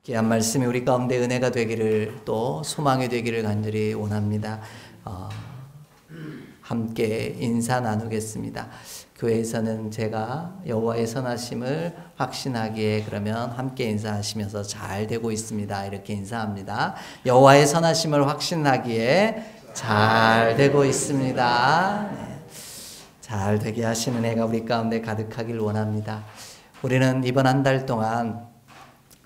귀한 말씀이 우리 가운데 은혜가 되기를 또 소망이 되기를 간절히 원합니다. 함께 인사 나누겠습니다. 교회에서는 제가 여호와의 선하심을 확신하기에 그러면 함께 인사하시면서 잘 되고 있습니다. 이렇게 인사합니다. 여호와의 선하심을 확신하기에 잘 되고 있습니다. 네. 잘 되게 하시는 은혜가 우리 가운데 가득하길 원합니다. 우리는 이번 한 달 동안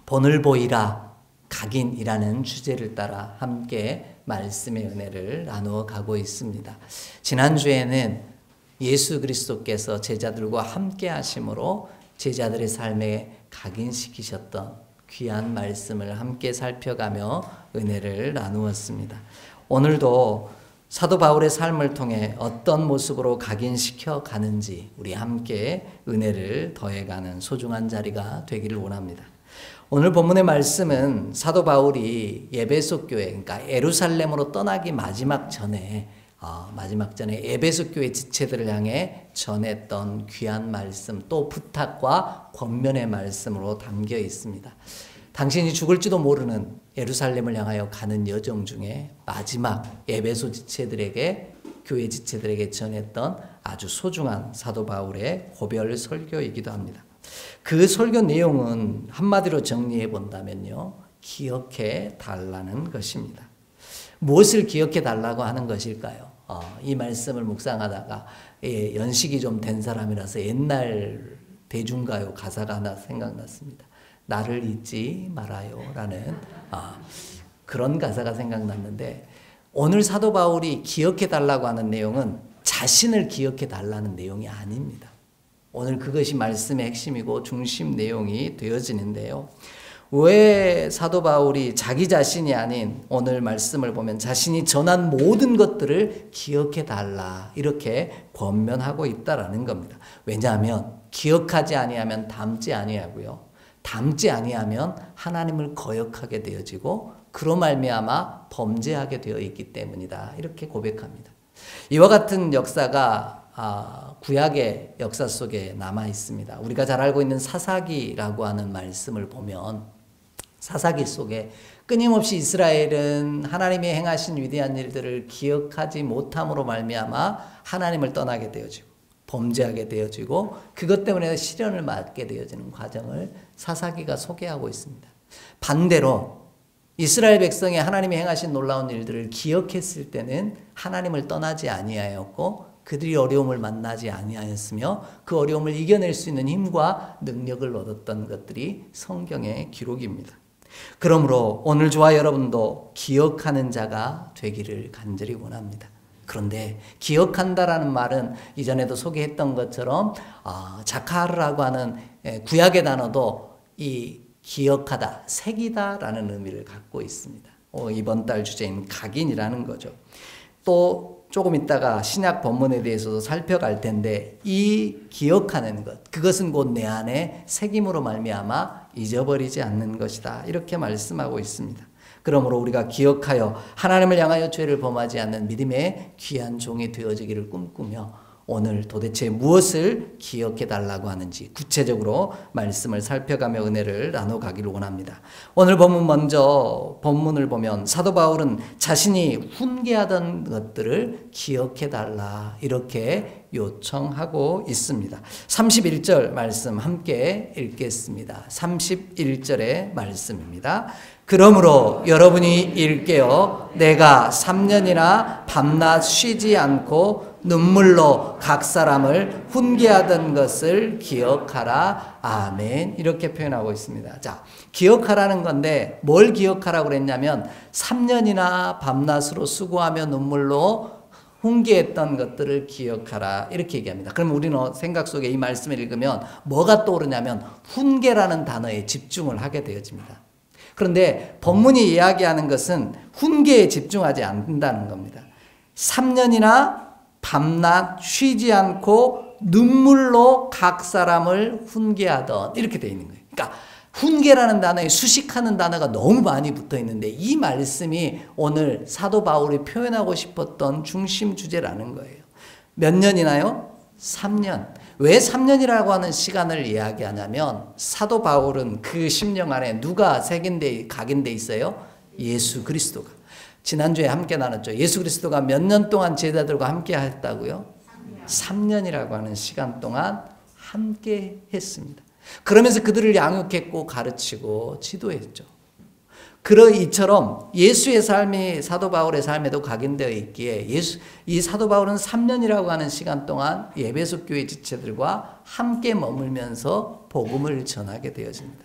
본을 보이라 각인이라는 주제를 따라 함께 말씀의 은혜를 나누어 가고 있습니다. 지난주에는 예수 그리스도께서 제자들과 함께 하심으로 제자들의 삶에 각인시키셨던 귀한 말씀을 함께 살펴가며 은혜를 나누었습니다. 오늘도 사도 바울의 삶을 통해 어떤 모습으로 각인시켜 가는지 우리 함께 은혜를 더해가는 소중한 자리가 되기를 원합니다. 오늘 본문의 말씀은 사도 바울이 에베소 교회, 그러니까 예루살렘으로 떠나기 마지막 전에 에베소 교회 지체들을 향해 전했던 귀한 말씀, 또 부탁과 권면의 말씀으로 담겨 있습니다. 당신이 죽을지도 모르는 예루살렘을 향하여 가는 여정 중에 마지막 에베소 지체들에게, 교회 지체들에게 전했던 아주 소중한 사도 바울의 고별 설교이기도 합니다. 그 설교 내용은 한마디로 정리해 본다면요, 기억해 달라는 것입니다. 무엇을 기억해 달라고 하는 것일까요? 이 말씀을 묵상하다가 연식이 좀 된 사람이라서 옛날 대중가요 가사가 하나 생각났습니다. 나를 잊지 말아요 라는 그런 가사가 생각났는데, 오늘 사도 바울이 기억해 달라고 하는 내용은 자신을 기억해 달라는 내용이 아닙니다. 오늘 그것이 말씀의 핵심이고 중심 내용이 되어지는데요. 왜 사도 바울이 자기 자신이 아닌 오늘 말씀을 보면 자신이 전한 모든 것들을 기억해 달라 이렇게 권면하고 있다라는 겁니다. 왜냐하면 기억하지 아니하면 담지 아니하고요, 담지 아니하면 하나님을 거역하게 되어지고 그로 말미암아 범죄하게 되어 있기 때문이다 이렇게 고백합니다. 이와 같은 역사가 구약의 역사 속에 남아 있습니다. 우리가 잘 알고 있는 사사기라고 하는 말씀을 보면 사사기 속에 끊임없이 이스라엘은 하나님이 행하신 위대한 일들을 기억하지 못함으로 말미암아 하나님을 떠나게 되어지고 범죄하게 되어지고 그것 때문에 시련을 맞게 되어지는 과정을 사사기가 소개하고 있습니다. 반대로 이스라엘 백성이 하나님이 행하신 놀라운 일들을 기억했을 때는 하나님을 떠나지 아니하였고 그들이 어려움을 만나지 아니하였으며 그 어려움을 이겨낼 수 있는 힘과 능력을 얻었던 것들이 성경의 기록입니다. 그러므로 오늘 저와 여러분도 기억하는 자가 되기를 간절히 원합니다. 그런데 기억한다라는 말은 이전에도 소개했던 것처럼 자카르라고 하는 구약의 단어도 이 기억하다, 새기다라는 의미를 갖고 있습니다. 이번 달 주제인 각인이라는 거죠. 또 조금 있다가 신약 본문에 대해서도 살펴갈 텐데 이 기억하는 것, 그것은 곧 내 안에 새김으로 말미암아 잊어버리지 않는 것이다 이렇게 말씀하고 있습니다. 그러므로 우리가 기억하여 하나님을 향하여 죄를 범하지 않는 믿음의 귀한 종이 되어지기를 꿈꾸며 오늘 도대체 무엇을 기억해 달라고 하는지 구체적으로 말씀을 살펴가며 은혜를 나눠가기를 원합니다. 오늘 본문을 보면 사도 바울은 자신이 훈계하던 것들을 기억해 달라 이렇게 요청하고 있습니다. 31절 말씀 함께 읽겠습니다. 31절의 말씀입니다. 그러므로 여러분이 일깨어 내가 3년이나 밤낮 쉬지 않고 눈물로 각 사람을 훈계하던 것을 기억하라. 아멘. 이렇게 표현하고 있습니다. 자, 기억하라는 건데 뭘 기억하라고 그랬냐면 3년이나 밤낮으로 수고하며 눈물로 훈계했던 것들을 기억하라 이렇게 얘기합니다. 그럼 우리는 생각 속에 이 말씀을 읽으면 뭐가 떠오르냐면 훈계라는 단어에 집중을 하게 되어집니다. 그런데 본문이 이야기하는 것은 훈계에 집중하지 않는다는 겁니다. 3년이나 밤낮 쉬지 않고 눈물로 각 사람을 훈계하던 이렇게 되어 있는 거예요. 그러니까 훈계라는 단어에 수식하는 단어가 너무 많이 붙어 있는데 이 말씀이 오늘 사도 바울이 표현하고 싶었던 중심 주제라는 거예요. 몇 년이나요? 3년. 왜 3년이라고 하는 시간을 이야기하냐면 사도 바울은 그 심령 안에 누가 각인돼 있어요? 예수 그리스도가. 지난주에 함께 나눴죠. 예수 그리스도가 몇 년 동안 제자들과 함께 했다고요? 3년이라고 하는 시간 동안 함께 했습니다. 그러면서 그들을 양육했고 가르치고 지도했죠. 이처럼 예수의 삶이 사도 바울의 삶에도 각인되어 있기에 이 사도 바울은 3년이라고 하는 시간 동안 에베소 교회 지체들과 함께 머물면서 복음을 전하게 되어집니다.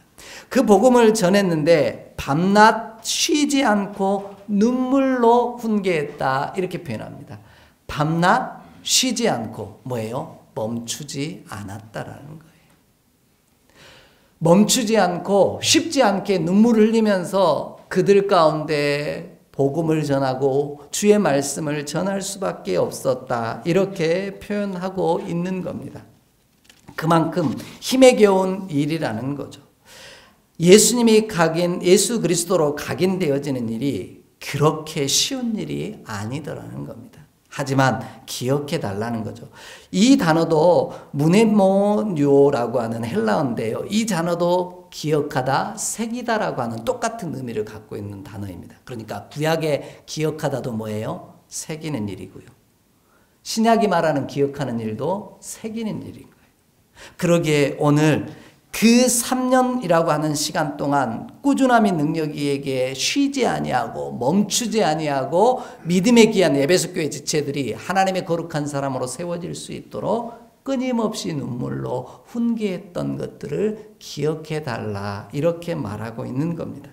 그 복음을 전했는데 밤낮 쉬지 않고 눈물로 훈계했다 이렇게 표현합니다. 밤낮 쉬지 않고 뭐예요? 멈추지 않았다라는 거예요. 멈추지 않고 쉽지 않게 눈물을 흘리면서 그들 가운데 복음을 전하고 주의 말씀을 전할 수밖에 없었다 이렇게 표현하고 있는 겁니다. 그만큼 힘에 겨운 일이라는 거죠. 예수 그리스도로 각인되어지는 일이 그렇게 쉬운 일이 아니더라는 겁니다. 하지만 기억해 달라는 거죠. 이 단어도 무네모뇨라고 하는 헬라어인데요. 이 단어도 기억하다, 새기다라고 하는 똑같은 의미를 갖고 있는 단어입니다. 그러니까 구약의 기억하다도 뭐예요? 새기는 일이고요. 신약이 말하는 기억하는 일도 새기는 일인 거예요. 그러기에 오늘 그 3년이라고 하는 시간 동안 꾸준함이 능력이에게 쉬지 아니하고 멈추지 아니하고 믿음에 귀한 에베소 교회 지체들이 하나님의 거룩한 사람으로 세워질 수 있도록 끊임없이 눈물로 훈계했던 것들을 기억해 달라 이렇게 말하고 있는 겁니다.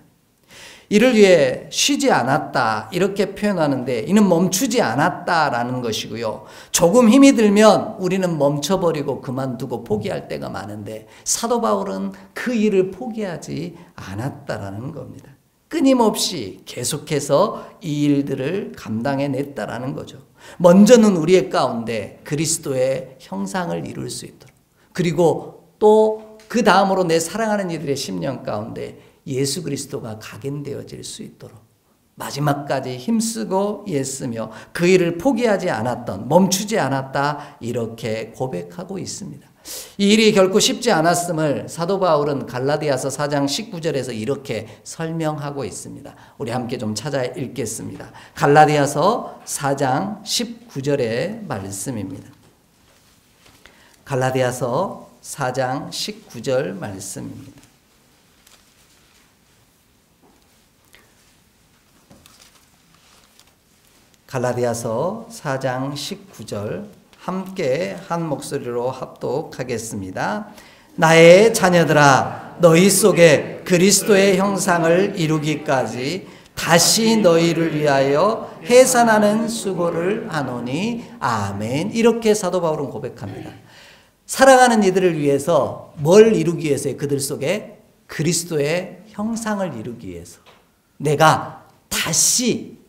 이를 위해 쉬지 않았다 이렇게 표현하는데 이는 멈추지 않았다라는 것이고요. 조금 힘이 들면 우리는 멈춰버리고 그만두고 포기할 때가 많은데 사도 바울은 그 일을 포기하지 않았다라는 겁니다. 끊임없이 계속해서 이 일들을 감당해냈다라는 거죠. 먼저는 우리의 가운데 그리스도의 형상을 이룰 수 있도록 그리고 또 그 다음으로 내 사랑하는 이들의 심령 가운데 예수 그리스도가 각인되어질 수 있도록 마지막까지 힘쓰고 애쓰며 그 일을 포기하지 않았던 멈추지 않았다 이렇게 고백하고 있습니다. 이 일이 결코 쉽지 않았음을 사도 바울은 갈라디아서 4장 19절에서 이렇게 설명하고 있습니다. 우리 함께 좀 찾아 읽겠습니다. 갈라디아서 4장 19절의 말씀입니다. 갈라디아서 4장 19절 말씀입니다. 갈라디아서 4장 19절 함께 한 목소리로 합독하겠습니다. 나의 자녀들아 너희 속에 그리스도의 형상을 이루기까지 다시 너희를 위하여 해산하는 수고를 하노니 아멘. 이렇게 사도 바울은 고백합니다. 사랑하는 이들을 위해서 뭘 이루기 위해서요? 그들 속에 그리스도의 형상을 이루기 위해서 내가 다시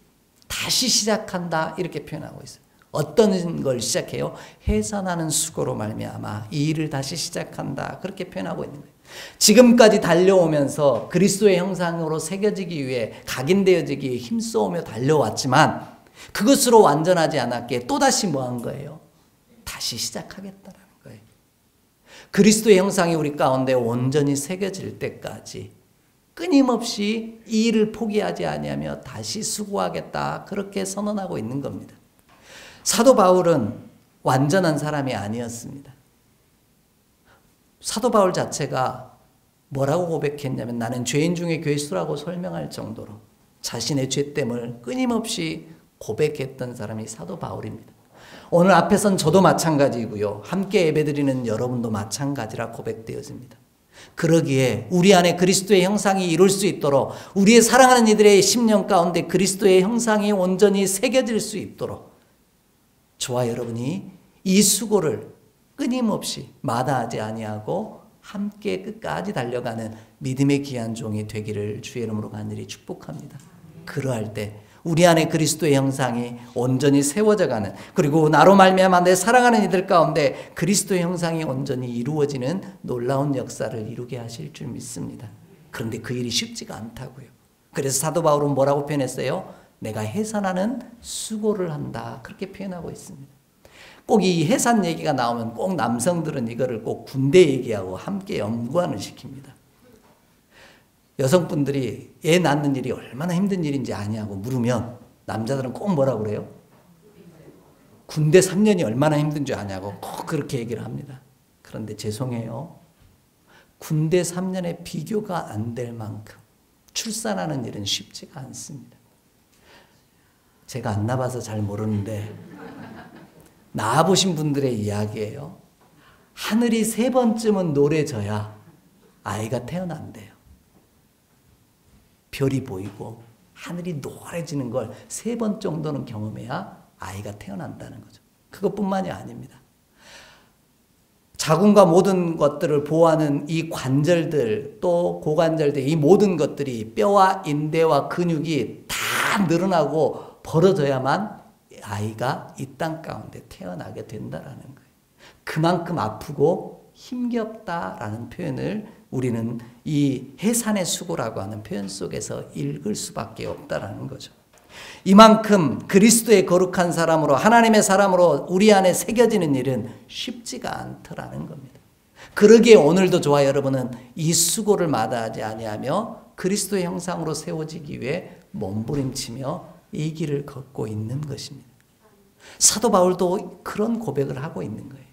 시작한다 이렇게 표현하고 있어요. 어떤 걸 시작해요? 해산하는 수고로 말미암아 이 일을 다시 시작한다 그렇게 표현하고 있는 거예요. 지금까지 달려오면서 그리스도의 형상으로 새겨지기 위해 각인되어지기 위해 힘써오며 달려왔지만 그것으로 완전하지 않았기에 또다시 뭐 한 거예요? 다시 시작하겠다라는 거예요. 그리스도의 형상이 우리 가운데 온전히 새겨질 때까지 끊임없이 이 일을 포기하지 아니하며 다시 수고하겠다 그렇게 선언하고 있는 겁니다. 사도 바울은 완전한 사람이 아니었습니다. 사도 바울 자체가 뭐라고 고백했냐면 나는 죄인 중에 괴수라고 설명할 정도로 자신의 죄됨을 끊임없이 고백했던 사람이 사도 바울입니다. 오늘 앞에 선 저도 마찬가지고요. 함께 예배드리는 여러분도 마찬가지라 고백되어집니다. 그러기에 우리 안에 그리스도의 형상이 이룰 수 있도록 우리의 사랑하는 이들의 심령 가운데 그리스도의 형상이 온전히 새겨질 수 있도록 저와 여러분이 이 수고를 끊임없이 마다하지 아니하고 함께 끝까지 달려가는 믿음의 귀한 종이 되기를 주의 이름으로 간절히 축복합니다. 그러할 때 우리 안에 그리스도의 형상이 온전히 세워져가는 그리고 나로 말미암아 내 사랑하는 이들 가운데 그리스도의 형상이 온전히 이루어지는 놀라운 역사를 이루게 하실 줄 믿습니다. 그런데 그 일이 쉽지가 않다고요. 그래서 사도 바울은 뭐라고 표현했어요? 내가 해산하는 수고를 한다 그렇게 표현하고 있습니다. 꼭 이 해산 얘기가 나오면 꼭 남성들은 이거를 꼭 군대 얘기하고 함께 연관을 시킵니다. 여성분들이 애 낳는 일이 얼마나 힘든 일인지 아냐고 물으면 남자들은 꼭 뭐라고 그래요? 군대 3년이 얼마나 힘든 줄 아냐고 꼭 그렇게 얘기를 합니다. 그런데 죄송해요. 군대 3년에 비교가 안 될 만큼 출산하는 일은 쉽지가 않습니다. 제가 안 낳아봐서 잘 모르는데 낳아보신 분들의 이야기예요. 하늘이 3번쯤은 노래져야 아이가 태어난대요. 별이 보이고 하늘이 노래지는 걸 3번 정도는 경험해야 아이가 태어난다는 거죠. 그것뿐만이 아닙니다. 자궁과 모든 것들을 보호하는 이 관절들, 또 고관절들, 이 모든 것들이 뼈와 인대와 근육이 다 늘어나고 벌어져야만 아이가 이 땅 가운데 태어나게 된다라는 거예요. 그만큼 아프고 힘겹다라는 표현을 우리는 이 해산의 수고라고 하는 표현 속에서 읽을 수밖에 없다라는 거죠. 이만큼 그리스도의 거룩한 사람으로, 하나님의 사람으로 우리 안에 새겨지는 일은 쉽지가 않더라는 겁니다. 그러기에 오늘도 저와 여러분은 이 수고를 마다하지 아니하며 그리스도의 형상으로 세워지기 위해 몸부림치며 이 길을 걷고 있는 것입니다. 사도 바울도 그런 고백을 하고 있는 거예요.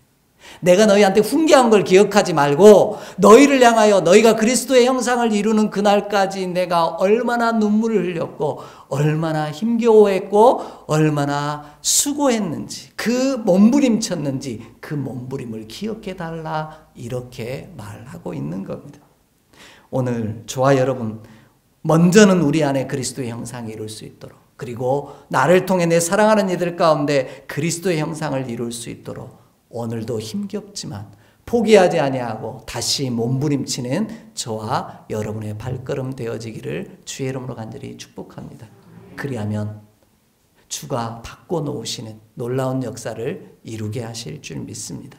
내가 너희한테 훈계한 걸 기억하지 말고 너희를 향하여 너희가 그리스도의 형상을 이루는 그날까지 내가 얼마나 눈물을 흘렸고 얼마나 힘겨워했고 얼마나 수고했는지, 그 몸부림쳤는지 그 몸부림을 기억해달라, 이렇게 말하고 있는 겁니다. 오늘 저와 여러분, 먼저는 우리 안에 그리스도의 형상이 이룰 수 있도록, 그리고 나를 통해 내 사랑하는 이들 가운데 그리스도의 형상을 이룰 수 있도록 오늘도 힘겹지만 포기하지 아니하고 다시 몸부림치는 저와 여러분의 발걸음 되어지기를 주의 이름으로 간절히 축복합니다. 그리하면 주가 바꿔놓으시는 놀라운 역사를 이루게 하실 줄 믿습니다.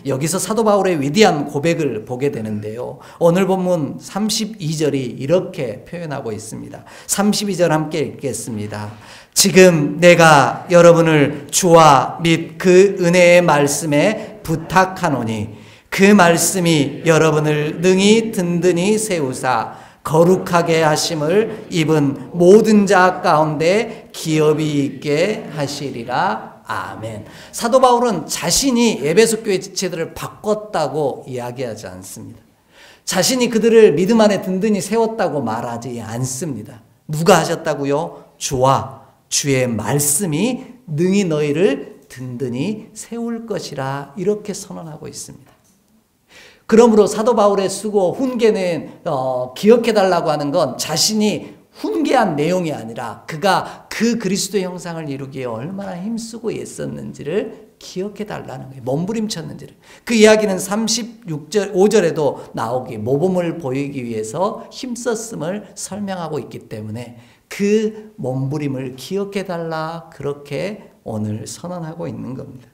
여기서 사도 바울의 위대한 고백을 보게 되는데요. 오늘 본문 32절이 이렇게 표현하고 있습니다. 32절 함께 읽겠습니다. 지금 내가 여러분을 주와 및 그 은혜의 말씀에 부탁하노니 그 말씀이 여러분을 능히 든든히 세우사 거룩하게 하심을 입은 모든 자 가운데 기업이 있게 하시리라. 아멘. 사도 바울은 자신이 에베소 교회 지체들을 바꿨다고 이야기하지 않습니다. 자신이 그들을 믿음 안에 든든히 세웠다고 말하지 않습니다. 누가 하셨다고요? 주와 주의 말씀이 능히 너희를 든든히 세울 것이라, 이렇게 선언하고 있습니다. 그러므로 사도 바울의 수고, 훈계는 기억해달라고 하는 건 자신이 훈계한 내용이 아니라 그가 그 그리스도의 형상을 이루기에 얼마나 힘쓰고 애썼는지를 기억해달라는 거예요. 몸부림쳤는지를. 그 이야기는 36절, 5절에도 나오기, 모범을 보이기 위해서 힘썼음을 설명하고 있기 때문에 그 몸부림을 기억해달라, 그렇게 오늘 선언하고 있는 겁니다.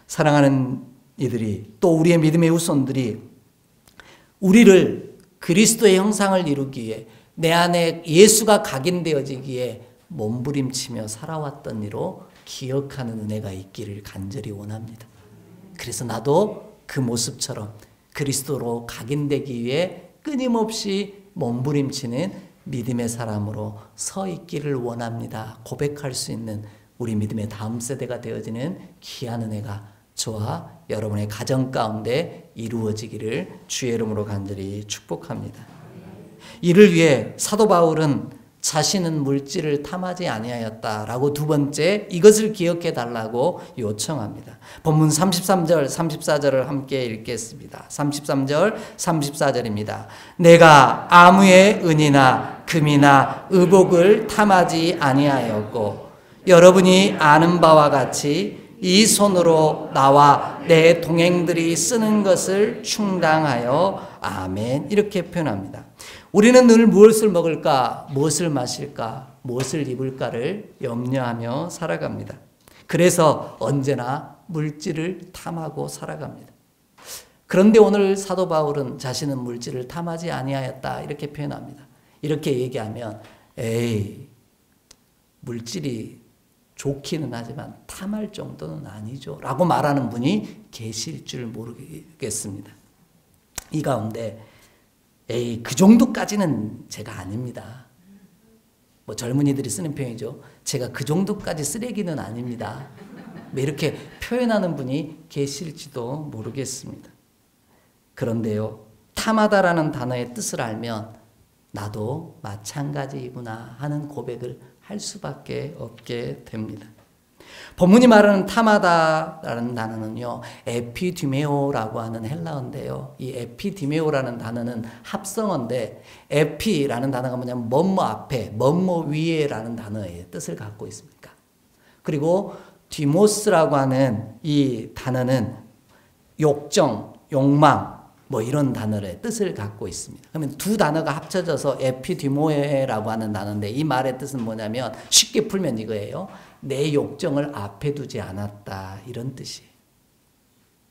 사랑하는 이들이, 또 우리의 믿음의 후손들이 우리를 그리스도의 형상을 이루기 위해, 내 안에 예수가 각인되어지기에 몸부림치며 살아왔던 이로 기억하는 은혜가 있기를 간절히 원합니다. 그래서 나도 그 모습처럼 그리스도로 각인되기 위해 끊임없이 몸부림치는 믿음의 사람으로 서 있기를 원합니다. 고백할 수 있는 우리 믿음의 다음 세대가 되어지는 귀한 은혜가 저와 여러분의 가정 가운데 이루어지기를 주의 이름으로 간절히 축복합니다. 이를 위해 사도 바울은 자신은 물질을 탐하지 아니하였다라고 두 번째 이것을 기억해 달라고 요청합니다. 본문 33절 34절을 함께 읽겠습니다. 33절 34절입니다. 내가 아무의 은이나 금이나 의복을 탐하지 아니하였고 여러분이 아는 바와 같이 이 손으로 나와 내 동행들이 쓰는 것을 충당하여 아멘, 이렇게 표현합니다. 우리는 늘 무엇을 먹을까, 무엇을 마실까, 무엇을 입을까를 염려하며 살아갑니다. 그래서 언제나 물질을 탐하고 살아갑니다. 그런데 오늘 사도 바울은 자신은 물질을 탐하지 아니하였다, 이렇게 표현합니다. 이렇게 얘기하면 에이, 물질이 좋기는 하지만 탐할 정도는 아니죠 라고 말하는 분이 계실 줄 모르겠습니다. 이 가운데 에이 그 정도까지는 제가 아닙니다. 뭐 젊은이들이 쓰는 표현이죠. 제가 그 정도까지 쓰레기는 아닙니다. 뭐 이렇게 표현하는 분이 계실지도 모르겠습니다. 그런데요, 탐하다라는 단어의 뜻을 알면 나도 마찬가지이구나 하는 고백을 할 수밖에 없게 됩니다. 본문이 말하는 탐하다라는 단어는요, 에피디메오라고 하는 헬라어인데요. 이 에피디메오라는 단어는 합성어인데 에피라는 단어가 뭐냐면 뭐뭐 앞에, 뭐뭐 위에라는 단어의 뜻을 갖고 있습니다. 그리고 디모스라고 하는 이 단어는 욕정, 욕망 뭐 이런 단어의 뜻을 갖고 있습니다. 그러면 두 단어가 합쳐져서 에피디모에라고 하는 단어인데 이 말의 뜻은 뭐냐면 쉽게 풀면 이거예요. 내 욕정을 앞에 두지 않았다 이런 뜻이에요.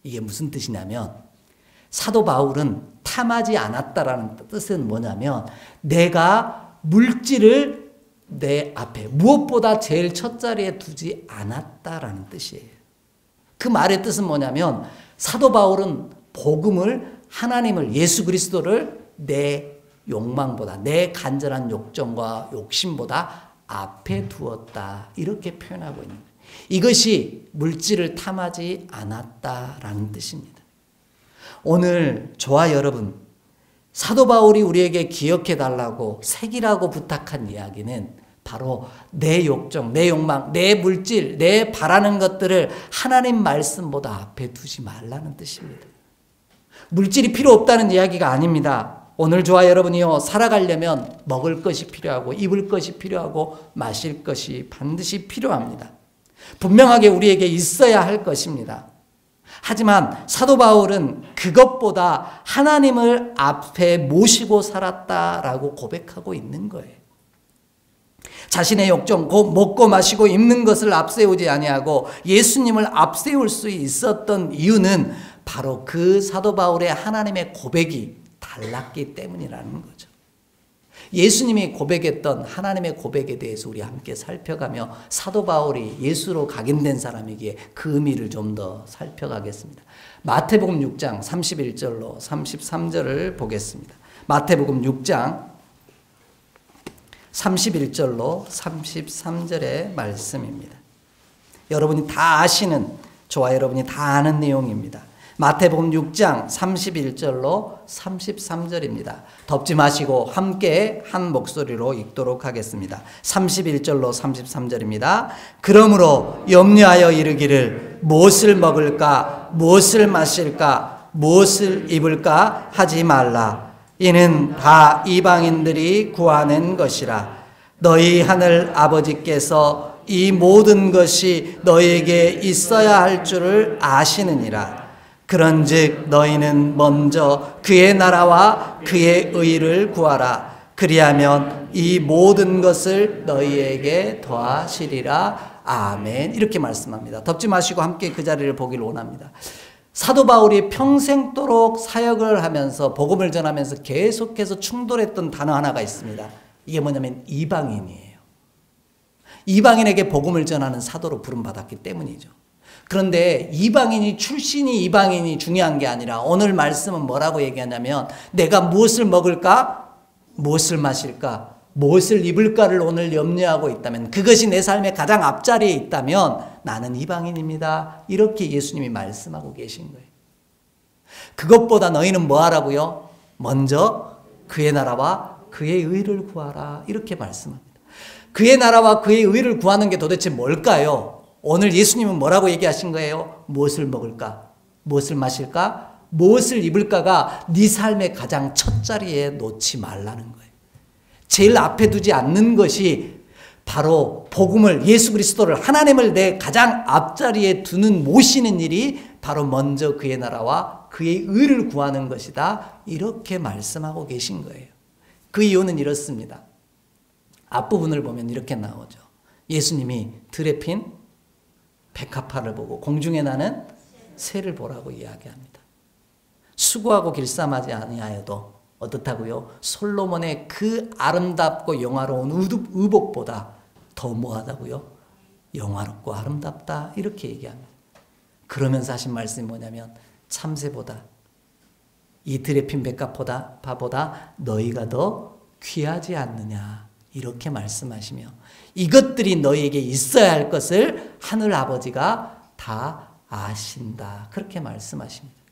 이게 무슨 뜻이냐면 사도 바울은 탐하지 않았다라는 뜻은 뭐냐면 내가 물질을 내 앞에 무엇보다 제일 첫 자리에 두지 않았다라는 뜻이에요. 그 말의 뜻은 뭐냐면 사도 바울은 복음을 하나님을 예수 그리스도를 내 욕망보다 내 간절한 욕정과 욕심보다 앞에 두었다 이렇게 표현하고 있는 거예요. 이것이 물질을 탐하지 않았다라는 뜻입니다. 오늘 저와 여러분 사도 바울이 우리에게 기억해 달라고 새기라고 부탁한 이야기는 바로 내 욕정, 내 욕망, 내 물질, 내 바라는 것들을 하나님 말씀보다 앞에 두지 말라는 뜻입니다. 물질이 필요 없다는 이야기가 아닙니다. 오늘 저와 여러분이요 살아가려면 먹을 것이 필요하고 입을 것이 필요하고 마실 것이 반드시 필요합니다. 분명하게 우리에게 있어야 할 것입니다. 하지만 사도 바울은 그것보다 하나님을 앞에 모시고 살았다라고 고백하고 있는 거예요. 자신의 욕정, 곧 먹고 마시고 입는 것을 앞세우지 아니하고 예수님을 앞세울 수 있었던 이유는 바로 그 사도 바울의 하나님의 고백이 달랐기 때문이라는 거죠. 예수님이 고백했던 하나님의 고백에 대해서 우리 함께 살펴가며 사도 바울이 예수로 각인된 사람이기에 그 의미를 좀 더 살펴가겠습니다. 마태복음 6장 31절로 33절을 보겠습니다. 마태복음 6장 31절로 33절의 말씀입니다. 여러분이 다 아시는, 저와 여러분이 다 아는 내용입니다. 마태복음 6장 31절로 33절입니다. 덮지 마시고 함께 한 목소리로 읽도록 하겠습니다. 31절로 33절입니다. 그러므로 염려하여 이르기를 무엇을 먹을까, 무엇을 마실까, 무엇을 입을까 하지 말라. 이는 다 이방인들이 구하는 것이라. 너희 하늘 아버지께서 이 모든 것이 너희에게 있어야 할 줄을 아시느니라. 그런즉 너희는 먼저 그의 나라와 그의 의를 구하라. 그리하면 이 모든 것을 너희에게 더하시리라. 아멘. 이렇게 말씀합니다. 덮지 마시고 함께 그 자리를 보기를 원합니다. 사도 바울이 평생도록 사역을 하면서 복음을 전하면서 계속해서 충돌했던 단어 하나가 있습니다. 이게 뭐냐면 이방인이에요. 이방인에게 복음을 전하는 사도로 부름받았기 때문이죠. 그런데 이방인이 출신이 이방인이 중요한 게 아니라 오늘 말씀은 뭐라고 얘기하냐면 내가 무엇을 먹을까, 무엇을 마실까, 무엇을 입을까를 오늘 염려하고 있다면 그것이 내 삶의 가장 앞자리에 있다면 나는 이방인입니다. 이렇게 예수님이 말씀하고 계신 거예요. 그것보다 너희는 뭐 하라고요? 먼저 그의 나라와 그의 의를 구하라. 이렇게 말씀합니다. 그의 나라와 그의 의를 구하는 게 도대체 뭘까요? 오늘 예수님은 뭐라고 얘기하신 거예요? 무엇을 먹을까? 무엇을 마실까? 무엇을 입을까가 네 삶의 가장 첫 자리에 놓지 말라는 거예요. 제일 앞에 두지 않는 것이 바로 복음을, 예수 그리스도를, 하나님을 내 가장 앞자리에 두는 모시는 일이 바로 먼저 그의 나라와 그의 의를 구하는 것이다. 이렇게 말씀하고 계신 거예요. 그 이유는 이렇습니다. 앞부분을 보면 이렇게 나오죠. 예수님이 들에 핀 백합화를 보고 공중에 나는 새를 보라고 이야기합니다. 수고하고 길쌈하지 아니하여도 어떻다고요? 솔로몬의 그 아름답고 영화로운 의복보다 더 뭐하다고요? 영화롭고 아름답다 이렇게 얘기합니다. 그러면서 하신 말씀이 뭐냐면 참새보다 이 들에 핀 백합보다 너희가 더 귀하지 않느냐 이렇게 말씀하시며 이것들이 너희에게 있어야 할 것을 하늘 아버지가 다 아신다 그렇게 말씀하십니다.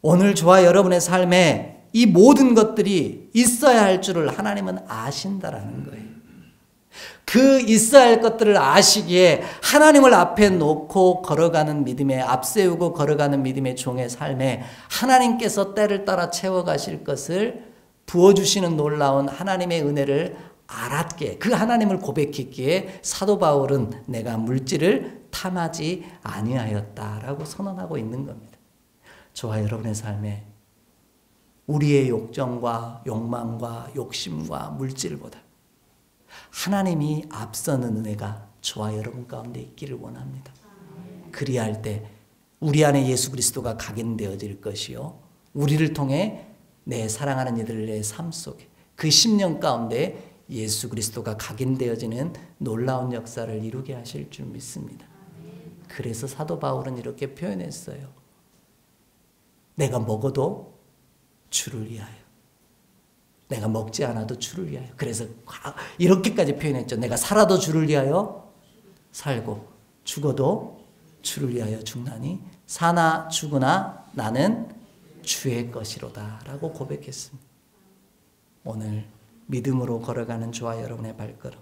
오늘 저와 여러분의 삶에 이 모든 것들이 있어야 할 줄을 하나님은 아신다라는 거예요. 그 있어야 할 것들을 아시기에 하나님을 앞에 놓고 걸어가는 믿음에 앞세우고 걸어가는 믿음의 종의 삶에 하나님께서 때를 따라 채워가실 것을 부어주시는 놀라운 하나님의 은혜를 알았기에 그 하나님을 고백했기에 사도 바울은 내가 물질을 탐하지 아니하였다라고 선언하고 있는 겁니다. 저와 여러분의 삶에 우리의 욕정과 욕망과 욕심과 물질보다 하나님이 앞서는 은혜가 저와 여러분 가운데 있기를 원합니다. 그리할 때 우리 안에 예수 그리스도가 각인되어질 것이요 우리를 통해 내 사랑하는 이들의 삶 속에 그 10년 가운데 예수 그리스도가 각인되어지는 놀라운 역사를 이루게 하실 줄 믿습니다. 그래서 사도 바울은 이렇게 표현했어요. 내가 먹어도 주를 위하여 내가 먹지 않아도 주를 위하여 그래서 이렇게까지 표현했죠. 내가 살아도 주를 위하여 살고 죽어도 주를 위하여 죽나니 사나 죽으나 나는 주의 것이로다 라고 고백했습니다. 오늘 믿음으로 걸어가는 저와 여러분의 발걸음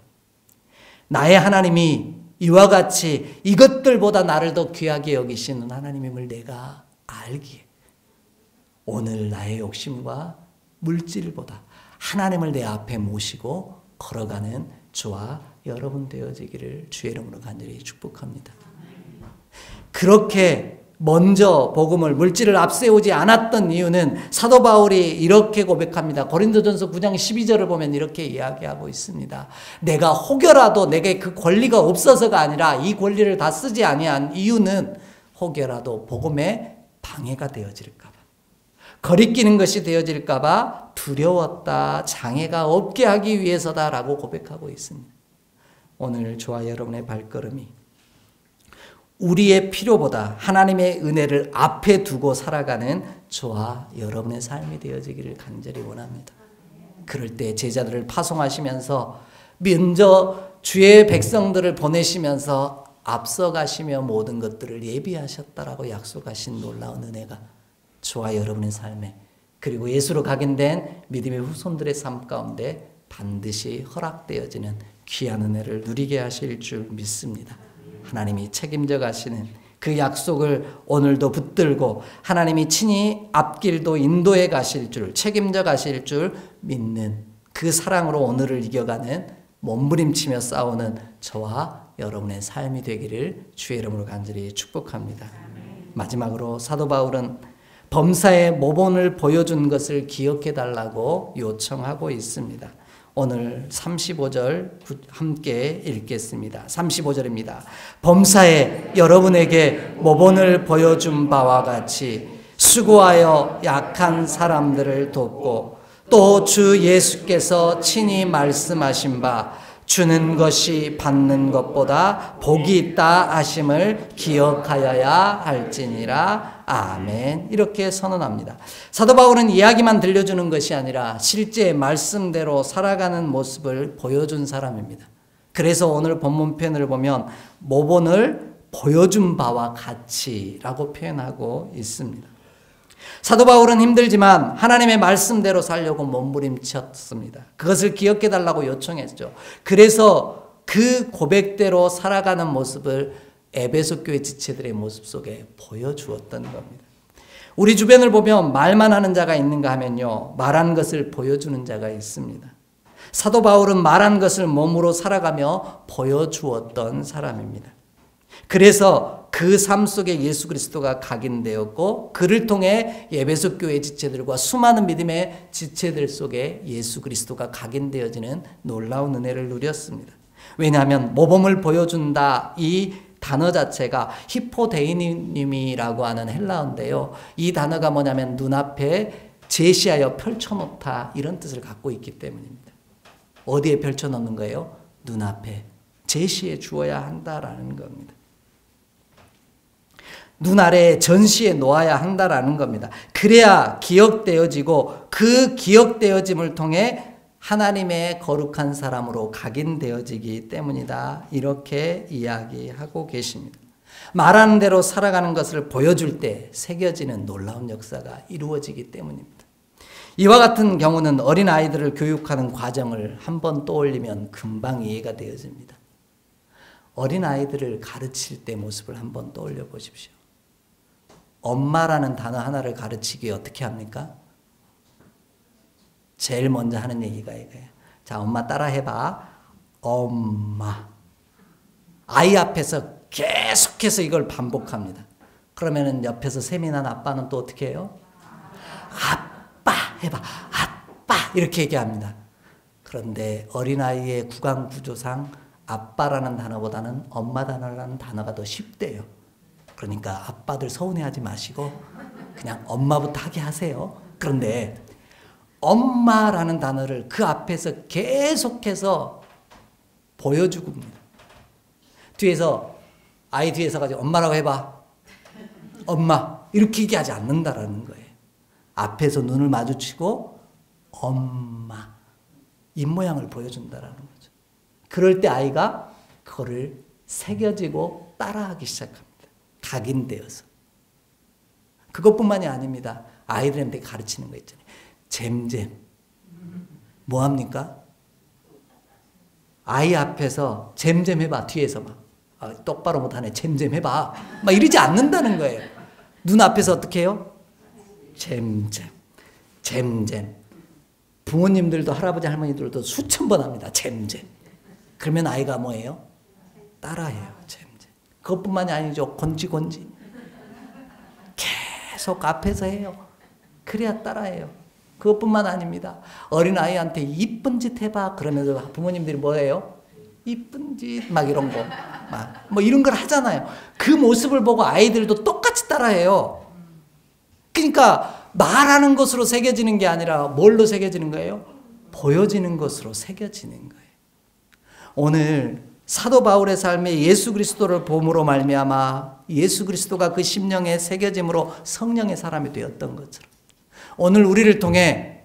나의 하나님이 이와 같이 이것들보다 나를 더 귀하게 여기시는 하나님임을 내가 알기에 오늘 나의 욕심과 물질보다 하나님을 내 앞에 모시고 걸어가는 저와 여러분 되어지기를 주의 이름으로 간절히 축복합니다. 그렇게 먼저 복음을 물질을 앞세우지 않았던 이유는 사도 바울이 이렇게 고백합니다. 고린도전서 9장 12절을 보면 이렇게 이야기하고 있습니다. 내가 혹여라도 내게 그 권리가 없어서가 아니라 이 권리를 다 쓰지 아니한 이유는 혹여라도 복음에 방해가 되어질까 봐 거리끼는 것이 되어질까 봐 두려웠다. 장애가 없게 하기 위해서다라고 고백하고 있습니다. 오늘 저와 여러분의 발걸음이 우리의 필요보다 하나님의 은혜를 앞에 두고 살아가는 저와 여러분의 삶이 되어지기를 간절히 원합니다. 그럴 때 제자들을 파송하시면서 먼저 주의 백성들을 보내시면서 앞서가시며 모든 것들을 예비하셨다라고 약속하신 놀라운 은혜가 저와 여러분의 삶에 그리고 예수로 각인된 믿음의 후손들의 삶 가운데 반드시 허락되어지는 귀한 은혜를 누리게 하실 줄 믿습니다. 하나님이 책임져 가시는 그 약속을 오늘도 붙들고 하나님이 친히 앞길도 인도해 가실 줄 책임져 가실 줄 믿는 그 사랑으로 오늘을 이겨가는 몸부림치며 싸우는 저와 여러분의 삶이 되기를 주의 이름으로 간절히 축복합니다. 마지막으로 사도 바울은 범사의 모본을 보여준 것을 기억해 달라고 요청하고 있습니다. 오늘 35절 함께 읽겠습니다. 35절입니다. 범사에 여러분에게 모본을 보여준 바와 같이 수고하여 약한 사람들을 돕고 또 주 예수께서 친히 말씀하신 바 주는 것이 받는 것보다 복이 있다 하심을 기억하여야 할지니라. 아멘. 이렇게 선언합니다. 사도 바울은 이야기만 들려주는 것이 아니라 실제 말씀대로 살아가는 모습을 보여준 사람입니다. 그래서 오늘 본문 표현을 보면 모본을 보여준 바와 같이라고 표현하고 있습니다. 사도 바울은 힘들지만 하나님의 말씀대로 살려고 몸부림쳤습니다. 그것을 기억해 달라고 요청했죠. 그래서 그 고백대로 살아가는 모습을 에베소 교회 지체들의 모습 속에 보여주었던 겁니다. 우리 주변을 보면 말만 하는 자가 있는가 하면요, 말한 것을 보여주는 자가 있습니다. 사도 바울은 말한 것을 몸으로 살아가며 보여주었던 사람입니다. 그래서 그 삶 속에 예수 그리스도가 각인되었고 그를 통해 에베소 교회 지체들과 수많은 믿음의 지체들 속에 예수 그리스도가 각인되어지는 놀라운 은혜를 누렸습니다. 왜냐하면 모범을 보여준다 이 단어 자체가 히포데이님이라고 하는 헬라어인데요. 이 단어가 뭐냐면 눈앞에 제시하여 펼쳐놓다 이런 뜻을 갖고 있기 때문입니다. 어디에 펼쳐놓는 거예요? 눈앞에 제시해 주어야 한다라는 겁니다. 눈 아래에 전시해 놓아야 한다라는 겁니다. 그래야 기억되어지고 그 기억되어짐을 통해 하나님의 거룩한 사람으로 각인되어지기 때문이다. 이렇게 이야기하고 계십니다. 말하는 대로 살아가는 것을 보여줄 때 새겨지는 놀라운 역사가 이루어지기 때문입니다. 이와 같은 경우는 어린아이들을 교육하는 과정을 한번 떠올리면 금방 이해가 되어집니다. 어린아이들을 가르칠 때 모습을 한번 떠올려 보십시오. 엄마라는 단어 하나를 가르치기 어떻게 합니까? 제일 먼저 하는 얘기가 이거예요. 자, 엄마 따라 해봐. 엄마. 아이 앞에서 계속해서 이걸 반복합니다. 그러면은 옆에서 세미난 아빠는 또 어떻게 해요? 아빠 해봐. 아빠 이렇게 얘기합니다. 그런데 어린아이의 구강 구조상 아빠라는 단어보다는 엄마 단어라는 단어가 더 쉽대요. 그러니까 아빠들 서운해하지 마시고 그냥 엄마부터 하게 하세요. 그런데 엄마라는 단어를 그 앞에서 계속해서 보여주고 있습니다. 뒤에서 아이 뒤에서 가지고 엄마라고 해봐. 엄마 이렇게 얘기하지 않는다라는 거예요. 앞에서 눈을 마주치고 엄마 입모양을 보여준다라는 거죠. 그럴 때 아이가 그거를 새겨지고 따라하기 시작합니다. 각인되어서. 그것뿐만이 아닙니다. 아이들한테 가르치는 거 있잖아요. 잼잼. 뭐 합니까? 아이 앞에서 잼잼 해봐. 뒤에서 막. 똑바로 못하네. 잼잼 해봐. 막 이러지 않는다는 거예요. 눈 앞에서 어떻게 해요? 잼잼. 잼잼. 부모님들도 할아버지 할머니들도 수천 번 합니다. 잼잼. 그러면 아이가 뭐예요? 따라해요. 잼잼. 그것뿐만이 아니죠. 건지. 계속 앞에서 해요. 그래야 따라해요. 그것뿐만 아닙니다. 어린아이한테 이쁜 짓 해봐. 그러면서 부모님들이 뭐예요? 이쁜 짓 막 이런 거. 막 뭐 이런 걸 하잖아요. 그 모습을 보고 아이들도 똑같이 따라해요. 그러니까 말하는 것으로 새겨지는 게 아니라 뭘로 새겨지는 거예요? 보여지는 것으로 새겨지는 거예요. 오늘 사도 바울의 삶에 예수 그리스도를 봄으로 말미암아 예수 그리스도가 그 심령에 새겨짐으로 성령의 사람이 되었던 것처럼 오늘 우리를 통해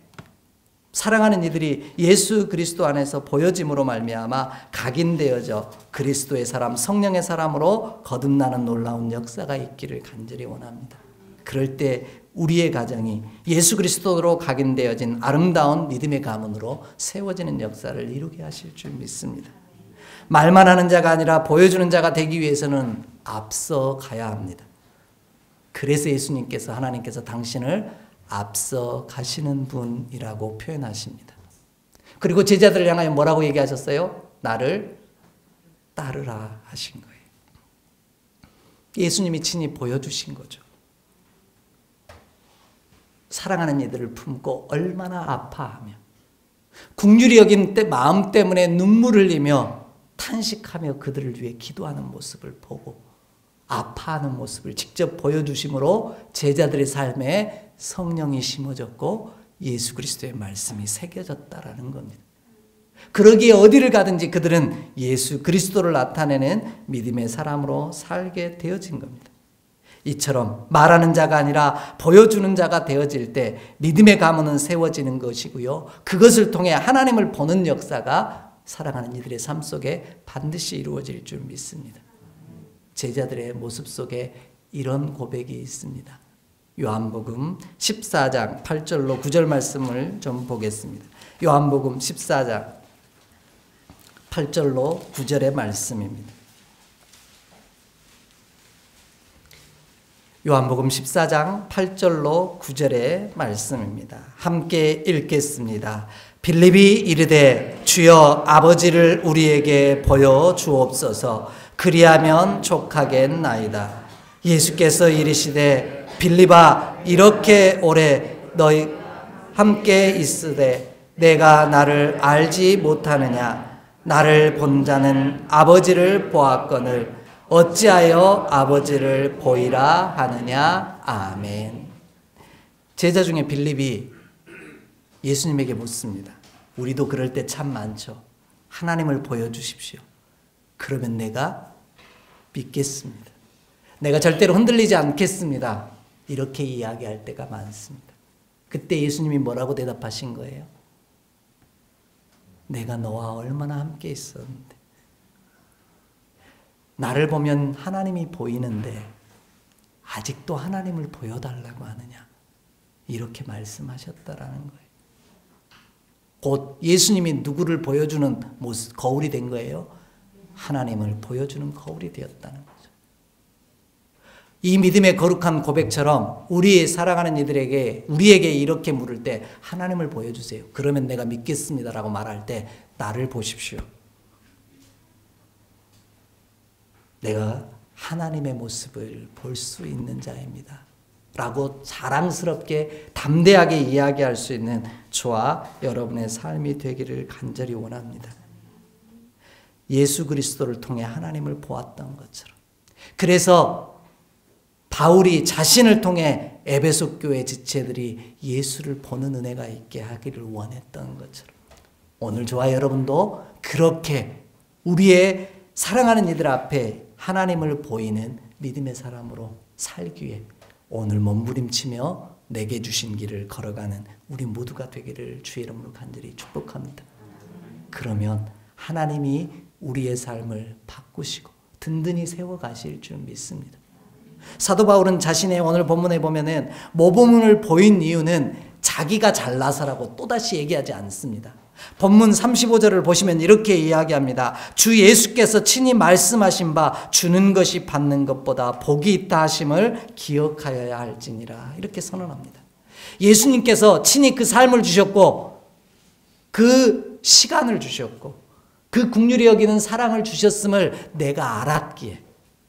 사랑하는 이들이 예수 그리스도 안에서 보여짐으로 말미암아 각인되어져 그리스도의 사람, 성령의 사람으로 거듭나는 놀라운 역사가 있기를 간절히 원합니다. 그럴 때 우리의 가정이 예수 그리스도로 각인되어진 아름다운 믿음의 가문으로 세워지는 역사를 이루게 하실 줄 믿습니다. 말만 하는 자가 아니라 보여주는 자가 되기 위해서는 앞서 가야 합니다. 그래서 예수님께서 하나님께서 당신을 앞서 가시는 분이라고 표현하십니다. 그리고 제자들을 향하여 뭐라고 얘기하셨어요? 나를 따르라 하신 거예요. 예수님이 친히 보여주신 거죠. 사랑하는 이들을 품고 얼마나 아파하며 긍휼히 여긴 마음 때문에 눈물 흘리며 탄식하며 그들을 위해 기도하는 모습을 보고 아파하는 모습을 직접 보여주심으로 제자들의 삶에 성령이 심어졌고 예수 그리스도의 말씀이 새겨졌다라는 겁니다. 그러기에 어디를 가든지 그들은 예수 그리스도를 나타내는 믿음의 사람으로 살게 되어진 겁니다. 이처럼 말하는 자가 아니라 보여주는 자가 되어질 때 믿음의 가문은 세워지는 것이고요. 그것을 통해 하나님을 보는 역사가 사랑하는 이들의 삶 속에 반드시 이루어질 줄 믿습니다. 제자들의 모습 속에 이런 고백이 있습니다. 요한복음 14장 8절로 9절 말씀을 좀 보겠습니다. 요한복음 14장 8절로 9절의 말씀입니다. 요한복음 14장 8절로 9절의 말씀입니다. 함께 읽겠습니다. 빌립이 이르되 주여 아버지를 우리에게 보여 주옵소서. 그리하면 족하겠나이다. 예수께서 이르시되 빌립아 이렇게 오래 너희 함께 있으되 내가 나를 알지 못하느냐. 나를 본 자는 아버지를 보았거늘 어찌하여 아버지를 보이라 하느냐. 아멘. 제자 중에 빌립이 예수님에게 묻습니다. 우리도 그럴 때 참 많죠. 하나님을 보여주십시오. 그러면 내가 믿겠습니다. 내가 절대로 흔들리지 않겠습니다. 이렇게 이야기할 때가 많습니다. 그때 예수님이 뭐라고 대답하신 거예요? 내가 너와 얼마나 함께 있었는데. 나를 보면 하나님이 보이는데 아직도 하나님을 보여달라고 하느냐. 이렇게 말씀하셨다라는 거예요. 곧 예수님이 누구를 보여주는 모습, 거울이 된 거예요? 하나님을 보여주는 거울이 되었다는 거죠. 이 믿음의 거룩한 고백처럼 우리 사랑하는 이들에게, 우리에게 이렇게 물을 때 하나님을 보여주세요. 그러면 내가 믿겠습니다라고 말할 때 나를 보십시오. 내가 하나님의 모습을 볼 수 있는 자입니다. 라고 자랑스럽게 담대하게 이야기할 수 있는 저와 여러분의 삶이 되기를 간절히 원합니다. 예수 그리스도를 통해 하나님을 보았던 것처럼. 그래서 바울이 자신을 통해 에베소 교회 지체들이 예수를 보는 은혜가 있게 하기를 원했던 것처럼 오늘 저와 여러분도 그렇게 우리의 사랑하는 이들 앞에 하나님을 보이는 믿음의 사람으로 살기 위해 오늘 몸부림치며 내게 주신 길을 걸어가는 우리 모두가 되기를 주의 이름으로 간절히 축복합니다. 그러면 하나님이 우리의 삶을 바꾸시고 든든히 세워가실 줄 믿습니다. 사도 바울은 자신의 오늘 본문에 보면은 모범을 보인 이유는 자기가 잘나서라고 또다시 얘기하지 않습니다. 본문 35절을 보시면 이렇게 이야기합니다. 주 예수께서 친히 말씀하신 바 주는 것이 받는 것보다 복이 있다 하심을 기억하여야 할지니라. 이렇게 선언합니다. 예수님께서 친히 그 삶을 주셨고 그 시간을 주셨고 그 긍휼히 여기는 사랑을 주셨음을 내가 알았기에,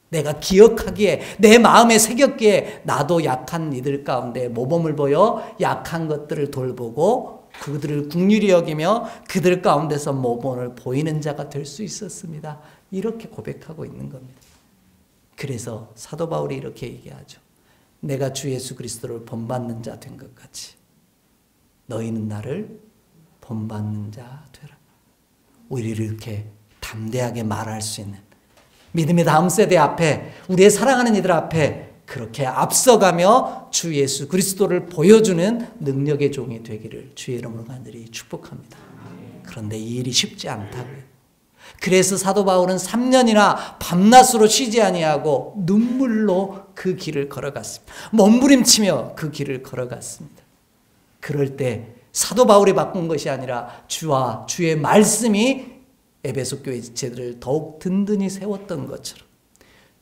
내가 기억하기에, 내 마음에 새겼기에 나도 약한 이들 가운데 모범을 보여 약한 것들을 돌보고 그들을 긍휼히 여기며 그들 가운데서 모범을 보이는 자가 될 수 있었습니다. 이렇게 고백하고 있는 겁니다. 그래서 사도 바울이 이렇게 얘기하죠. 내가 주 예수 그리스도를 본받는 자 된 것 같이 너희는 나를 본받는 자 되라. 우리를 이렇게 담대하게 말할 수 있는 믿음의 다음 세대 앞에, 우리의 사랑하는 이들 앞에 그렇게 앞서가며 주 예수 그리스도를 보여주는 능력의 종이 되기를 주의 이름으로 간절히 축복합니다. 그런데 이 일이 쉽지 않다고요. 그래서 사도 바울은 3년이나 밤낮으로 쉬지 아니하고 눈물로 그 길을 걸어갔습니다. 몸부림치며 그 길을 걸어갔습니다. 그럴 때 사도 바울이 바꾼 것이 아니라 주와 주의 말씀이 에베소 교회 지체들을 더욱 든든히 세웠던 것처럼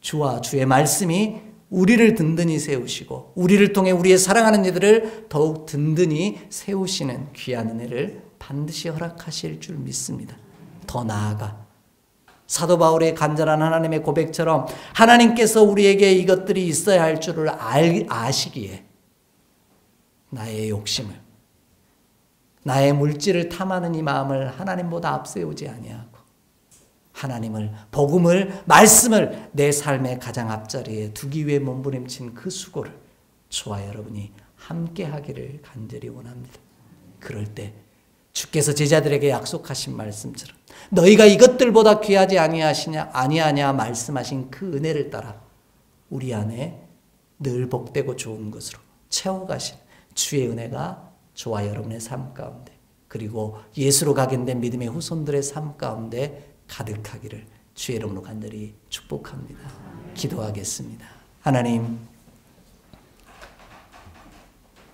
주와 주의 말씀이 우리를 든든히 세우시고 우리를 통해 우리의 사랑하는 이들을 더욱 든든히 세우시는 귀한 은혜를 반드시 허락하실 줄 믿습니다. 더 나아가 사도 바울의 간절한 하나님의 고백처럼 하나님께서 우리에게 이것들이 있어야 할 줄을 아시기에 나의 욕심을, 나의 물질을 탐하는 이 마음을 하나님보다 앞세우지 아니하고 하나님을, 복음을, 말씀을 내 삶의 가장 앞자리에 두기 위해 몸부림친 그 수고를 저와 여러분이 함께 하기를 간절히 원합니다. 그럴 때 주께서 제자들에게 약속하신 말씀처럼 너희가 이것들보다 귀하지 아니하냐 말씀하신 그 은혜를 따라 우리 안에 늘 복되고 좋은 것으로 채워가신 주의 은혜가 저와 여러분의 삶 가운데 그리고 예수로 각인된 믿음의 후손들의 삶 가운데 가득하기를 주의 이름으로 간절히 축복합니다. 기도하겠습니다. 하나님,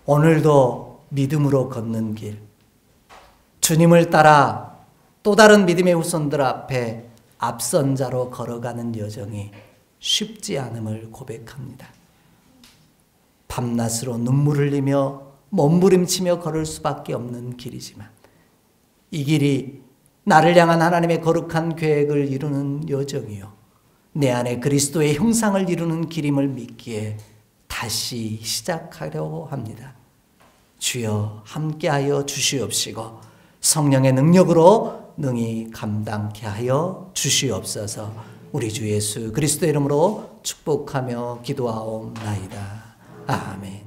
오늘도 믿음으로 걷는 길, 주님을 따라 또 다른 믿음의 후손들 앞에 앞선 자로 걸어가는 여정이 쉽지 않음을 고백합니다. 밤낮으로 눈물 흘리며 몸부림치며 걸을 수밖에 없는 길이지만 이 길이 나를 향한 하나님의 거룩한 계획을 이루는 여정이요 내 안에 그리스도의 형상을 이루는 길임을 믿기에 다시 시작하려고 합니다. 주여 함께하여 주시옵시고 성령의 능력으로 능히 감당케 하여 주시옵소서. 우리 주 예수 그리스도의 이름으로 축복하며 기도하옵나이다. 아멘.